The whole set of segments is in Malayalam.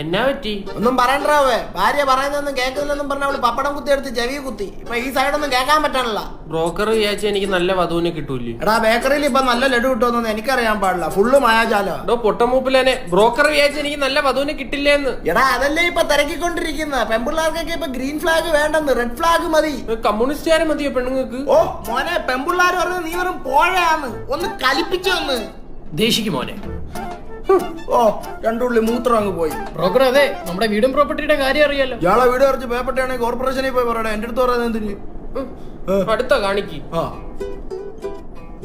എന്നാ പറ്റി? ഒന്നും പറയണ്ടാവേ. ഭാര്യ പറയുന്നൊന്നും കേൾക്കുന്നില്ലെന്നും പറഞ്ഞ അവള് പപ്പടം കുത്തി എടുത്ത് ചെവി കുത്തി. ഇപ്പൊ ഈ സൈഡൊന്നും കേൾക്കാൻ പറ്റാനല്ല. ബ്രോക്കർ വിചാരിച്ച എനിക്ക് നല്ല വധുവിനെ കിട്ടൂലേ? എടാ ബേക്കറിയിൽ ഇപ്പൊ നല്ല ലഡു കിട്ടുമെന്നൊന്നും എനിക്കറിയാൻ പാടില്ല. ഫുള്ള് മായാജാലോ. എടോ പൊട്ടമൂപ്പിലെ ബ്രോക്കർ വിചാരിച്ച എനിക്ക് നല്ല വധുവിനെ കിട്ടില്ലേന്ന്. എടാ അതല്ലേ ഇപ്പൊ തിരക്കിക്കൊണ്ടിരിക്കുന്ന പെമ്പിള്ളാർക്കൊക്കെ ഇപ്പൊ ഗ്രീൻ ഫ്ലാഗ് വേണ്ടെന്ന്, റെഡ് ഫ്ലാഗ് മതി. കമ്മ്യൂണിസ്റ്റുകാരെ മതിയോ പെണ്ണുങ്ങൾക്ക്? ഓ മോനെ, പെമ്പിള്ളാർ പറഞ്ഞ നീ വെറും പോഴയാന്ന്. ഒന്ന് കലിപ്പിച്ചൊന്ന് ദേശിക്ക് മോനെ. ഓ രണ്ടുള്ളി മൂത്രം അങ്ങ് പോയി. ബ്രോക്കർ അതെ, നമ്മുടെ വീടും പ്രോപ്പർട്ടിയുടെ കാര്യം അറിയാലോ. ഇയാളെ വീട് കുറച്ച് പേപ്പർട്ടിയാണെങ്കിൽ കോർപ്പറേഷനിൽ പോയി പറയണേ. എന്റെ അടുത്ത് പറയുന്നത് എന്തിന്? അടുത്ത കാണിക്ക്. ആ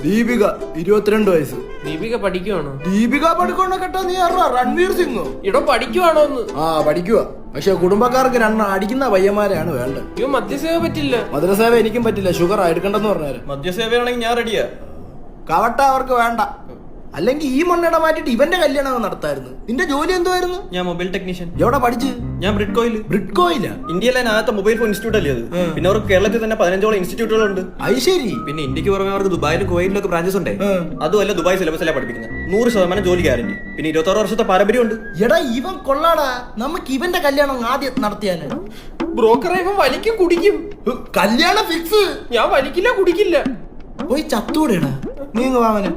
ദീപിക 22 വയസ്സ്. ദീപിക പഠിക്കുവാണോ? ദീപിക പഠിക്കണ കേട്ടോ നീ അറിയാ? രൺവീർ സിംഗ്. ഇടോ പഠിക്കുവാണോ ഒന്ന്? ആ പഠിക്കുക. പക്ഷെ കുടുംബക്കാർക്ക് അടിക്കുന്ന പയ്യന്മാരെയാണ് വേണ്ടത്. അയ്യോ മദ്യസേവ പറ്റില്ല. മധുരസേവ എനിക്കും പറ്റില്ല. ഷുഗർ എടുക്കണ്ടെന്ന് പറഞ്ഞാല്. മദ്യസേവയാണെങ്കിൽ ഞാൻ റെഡിയാ. കവട്ട അവർക്ക് വേണ്ട. അല്ലെങ്കിൽ ഈ മണ്ണിട മാറ്റിട്ട് ഇവന്റെ കല്യാണം നടത്തായിരുന്നു. നിന്റെ ജോലി എന്തുവായിരുന്നു? ഞാൻ മൊബൈൽ ടെക്നീഷ്യൻ. എവിടെ പഠിച്ച്? ഞാൻ ബ്രിഡ്കോയിൽ. ബ്രിഡ്കോയിലാ? ഇന്ത്യയിലെ ആദ്യത്തെ മൊബൈൽ ഫോൺ ഇൻസ്റ്റിറ്റ്യൂട്ട് അല്ലേ അത്. പിന്നെ അവർക്ക് കേരളത്തിൽ തന്നെ 15ഓളം ഇൻസ്റ്റിറ്റ്യൂട്ടുകളുണ്ട്. അത് ശരി. പിന്നെ ഇന്ത്യക്ക് പുറമെ അവർക്ക് ദുബായിലും കുവൈറ്റിലൊക്കെ ബ്രാഞ്ചസ് ഉണ്ട്. അതുമല്ല ദുബായ് സിലബസിലാണ് പഠിപ്പിക്കുന്നത്. 100% ജോലി ഗ്യാരണ്ടി. പിന്നെ 26 വർഷത്തെ പാരമ്പര്യമുണ്ട്. എടാ ഇവൻ കൊള്ളാടാ. നമുക്ക് ഇവന്റെ കല്യാണം ആദ്യം നടത്തിയാലോ? ബ്രോക്കറെ ഇവൻ വലിക്കും കുടിക്കും. കല്യാണം ഫിക്സ്. ഞാൻ വലിക്കില്ല കുടിക്കില്ല. പോയി ചത്തൂടെടാ. നീ വാമന്